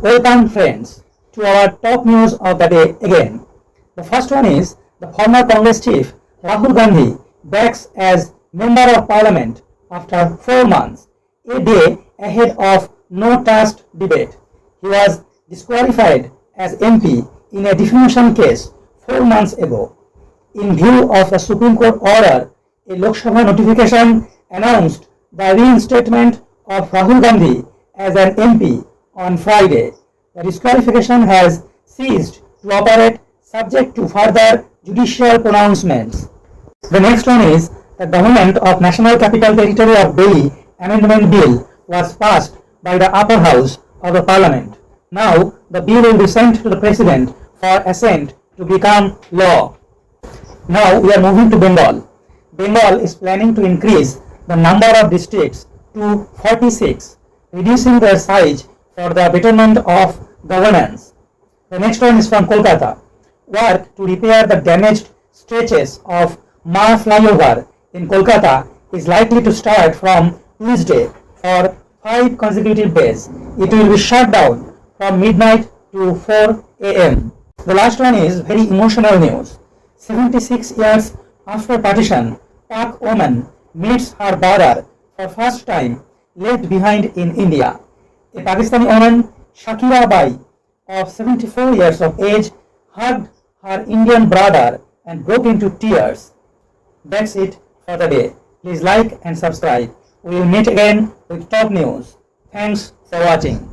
Welcome friends to our top news of the day again. The first one is the former Congress chief Rahul Gandhi backs as Member of Parliament after 4 months, a day ahead of no trust debate. He was disqualified as MP in a defamation case 4 months ago. In view of the Supreme Court order, a Lok Sabha notification announced the reinstatement of Rahul Gandhi as an MP on Friday. The disqualification has ceased to operate subject to further judicial pronouncements. The next one is the Government of National Capital Territory of Delhi Amendment Bill was passed by the upper house of the Parliament. Now the bill will be sent to the President for assent to become law. Now we are moving to Bengal. Bengal is planning to increase the number of districts to 46, reducing their size for the betterment of governance. The next one is from Kolkata. Work to repair the damaged stretches of flyover in Kolkata is likely to start from Tuesday for 5 consecutive days. It will be shut down from midnight to 4 a.m. The last one is very emotional news. 76 years after partition, Pak woman meets her brother for first time left behind in India. A Pakistani woman, Shakira Bai, of 74 years of age, hugged her Indian brother and broke into tears. That's it for the day. Please like and subscribe. We will meet again with top news. Thanks for watching.